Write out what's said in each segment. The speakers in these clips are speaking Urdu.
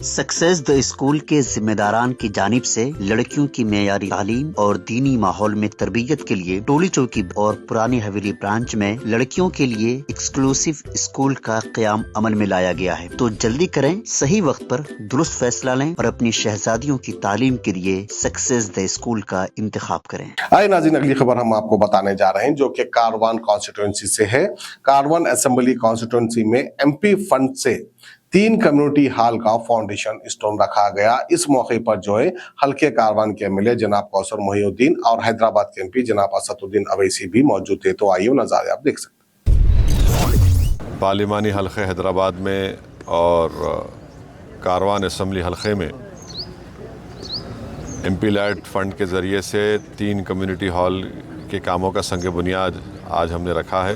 سکسیس دا اسکول کے ذمہ داران کی جانب سے لڑکیوں کی معیاری تعلیم اور دینی ماحول میں تربیت کے لیے ٹولی چوکی اور پرانی حویلی برانچ میں لڑکیوں کے لیے ایکسکلوسیو اسکول کا قیام عمل میں لایا گیا ہے۔ تو جلدی کریں، صحیح وقت پر درست فیصلہ لیں اور اپنی شہزادیوں کی تعلیم کے لیے سکسیس دا اسکول کا انتخاب کریں۔ آئے ناظرین، اگلی خبر ہم آپ کو بتانے جا رہے ہیں جو کہ کاروان کانسٹیٹوئنسی سے ہے۔ کاروان اسمبلی کانسٹیٹوئنسی میں ایم پی فنڈ سے 3 کمیونٹی ہال کا فاؤنڈیشن اسٹون رکھا گیا۔ اس موقع پر جو ہے حلقے کاروان کے ایم ایل اے جناب کوثر محی الدین اور حیدرآباد کے ایم پی جناب اسد الدین اویسی بھی موجود تھے۔ تو آئیے نظارے آپ دیکھ سکتے ہیں۔ پارلیمانی حلقے حیدرآباد میں اور کاروان اسمبلی حلقے میں ایم پی لیڈ فنڈ کے ذریعے سے 3 کمیونٹی ہال کے کاموں کا سنگ بنیاد آج ہم نے رکھا ہے۔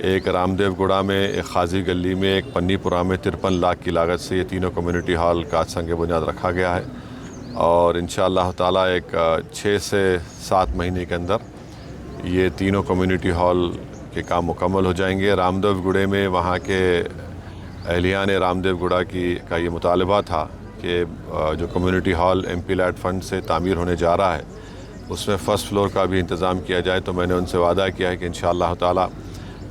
ایک رام دیو گڑھا میں، ایک خاضی گلی میں، ایک پنی پورہ میں 53 لاکھ کی لاگت سے یہ تینوں کمیونٹی ہال کا سنگ بنیاد رکھا گیا ہے، اور انشاءاللہ تعالیٰ ایک 6 سے 7 مہینے کے اندر یہ تینوں کمیونٹی ہال کے کام مکمل ہو جائیں گے۔ رام دیو گڑھے میں وہاں کے اہلیان رام دیو گڑھا کا یہ مطالبہ تھا کہ جو community hall M P LAD fund سے تعمیر ہونے جا رہا ہے اس میں فرسٹ فلور کا بھی انتظام کیا جائے، تو میں نے ان سے وعدہ کیا ہے کہ انشاءاللہ تعالیٰ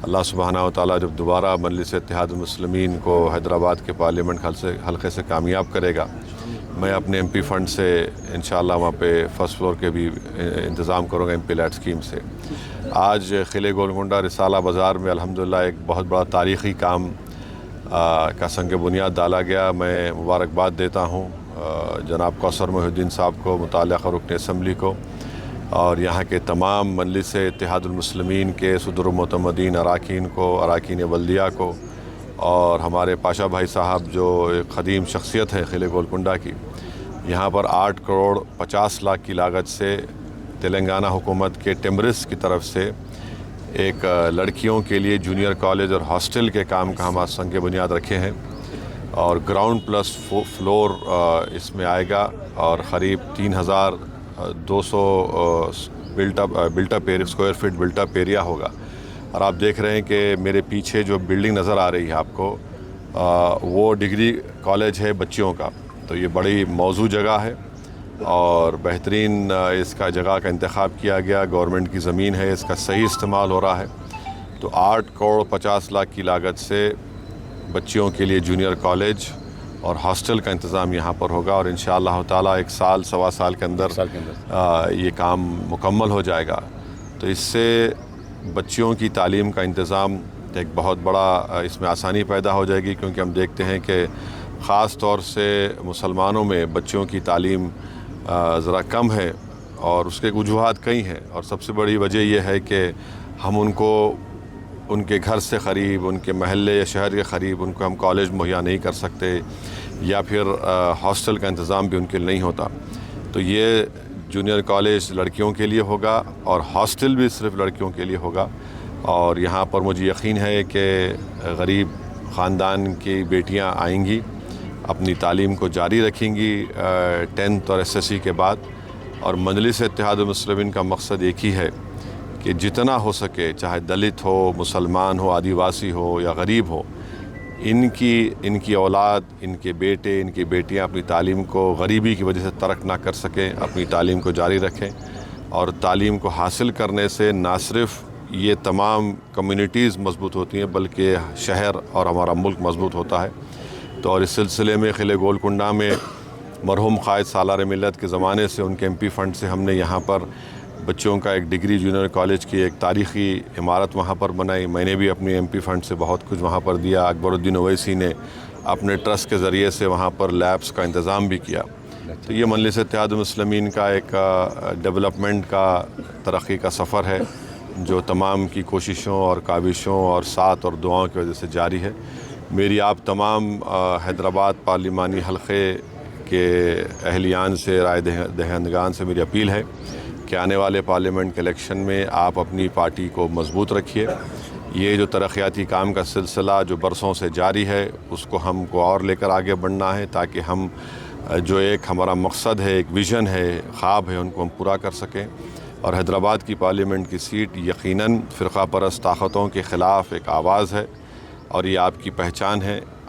اللہ سبحانہ و تعالیٰ جب دوبارہ مجلس اتحاد المسلمین کو حیدرآباد کے پارلیمنٹ حلقے سے کامیاب کرے گا، میں اپنے ایم پی فنڈ سے انشاءاللہ وہاں پہ فرسٹ فلور کے بھی انتظام کروں گا ایم پی لیڈ اسکیم سے۔ آج قلعہ گولکنڈہ رسالہ بازار میں الحمدللہ ایک بہت بڑا تاریخی کام کا سنگ بنیاد ڈالا گیا۔ میں مبارکباد دیتا ہوں جناب کوثر محی الدین صاحب کو، متعلقہ رکن اسمبلی کو، اور یہاں کے تمام مجلس اتحاد المسلمین کے صدر المعتمدین اراکین کو، اراکین بلدیہ کو، اور ہمارے پاشا بھائی صاحب جو ایک قدیم شخصیت ہے قلعہ گولکنڈہ کی۔ یہاں پر 8 کروڑ 50 لاکھ کی لاگت سے تلنگانہ حکومت کے ٹمبرس کی طرف سے ایک لڑکیوں کے لیے جونیئر کالج اور ہاسٹل کے کام کا ہم سنگ بنیاد رکھے ہیں، اور گراؤنڈ پلس فلور اس میں آئے گا، اور قریب 3200 built up square feet built up area ہوگا۔ اور آپ دیکھ رہے ہیں کہ میرے پیچھے جو بلڈنگ نظر آ رہی ہے آپ کو، وہ ڈگری کالج ہے بچیوں کا، تو یہ بڑی موزوں جگہ ہے اور بہترین اس کا جگہ کا انتخاب کیا گیا۔ گورنمنٹ کی زمین ہے، اس کا صحیح استعمال ہو رہا ہے، تو 8 کروڑ 50 لاکھ کی لاگت سے بچیوں کے لیے جونیئر کالج اور ہاسٹل کا انتظام یہاں پر ہوگا، اور انشاءاللہ تعالیٰ 1 سال سوا سال کے اندر یہ کام مکمل ہو جائے گا۔ تو اس سے بچیوں کی تعلیم کا انتظام ایک بہت بڑا اس میں آسانی پیدا ہو جائے گی، کیونکہ ہم دیکھتے ہیں کہ خاص طور سے مسلمانوں میں بچیوں کی تعلیم ذرا کم ہے، اور اس کے وجوہات کئی ہیں، اور سب سے بڑی وجہ یہ ہے کہ ہم ان کو ان کے گھر سے قریب، ان کے محلے یا شہر کے قریب ان کو ہم کالج مہیا نہیں کر سکتے، یا پھر ہاسٹل کا انتظام بھی ان کے لیے نہیں ہوتا۔ تو یہ جونیئر کالج لڑکیوں کے لیے ہوگا اور ہاسٹل بھی صرف لڑکیوں کے لیے ہوگا، اور یہاں پر مجھے یقین ہے کہ غریب خاندان کی بیٹیاں آئیں گی، اپنی تعلیم کو جاری رکھیں گی 10th اور SSC کے بعد، اور مجلس اتحاد المسلمین کا مقصد ایک ہی ہے کہ جتنا ہو سکے، چاہے دلت ہو، مسلمان ہو، آدیواسی ہو یا غریب ہو، ان کی اولاد، ان کے بیٹے، ان کی بیٹیاں اپنی تعلیم کو غریبی کی وجہ سے ترک نہ کر سکیں، اپنی تعلیم کو جاری رکھیں، اور تعلیم کو حاصل کرنے سے نہ صرف یہ تمام کمیونٹیز مضبوط ہوتی ہیں بلکہ شہر اور ہمارا ملک مضبوط ہوتا ہے۔ تو اور اس سلسلے میں قلعہ گولکنڈہ میں مرحوم قائد سالار ملت کے زمانے سے ان کے ایم پی فنڈ سے ہم نے یہاں پر بچوں کا ایک ڈگری جونیئر کالج کی ایک تاریخی عمارت وہاں پر بنائی۔ میں نے بھی اپنی ایم پی فنڈ سے بہت کچھ وہاں پر دیا۔ اکبر الدین اویسی نے اپنے ٹرسٹ کے ذریعے سے وہاں پر لیبس کا انتظام بھی کیا۔ تو یہ مجلس اتحاد المسلمین کا ایک ڈیولپمنٹ کا، ترقی کا سفر ہے جو تمام کی کوششوں اور کاوشوں اور ساتھ اور دعاؤں کی وجہ سے جاری ہے۔ میری آپ تمام حیدرآباد پارلیمانی حلقے کے اہلیان سے، رائے دہندگان سے میری اپیل ہے کہ آنے والے پارلیمنٹ کے الیکشن میں آپ اپنی پارٹی کو مضبوط رکھیے۔ یہ جو ترقیاتی کام کا سلسلہ جو برسوں سے جاری ہے، اس کو ہم کو اور لے کر آگے بڑھنا ہے، تاکہ ہم جو ایک ہمارا مقصد ہے، ایک ویژن ہے، خواب ہے، ان کو ہم پورا کر سکیں۔ اور حیدرآباد کی پارلیمنٹ کی سیٹ یقیناً فرقہ پرست طاقتوں کے خلاف ایک آواز ہے، اور یہ آپ کی پہچان ہے۔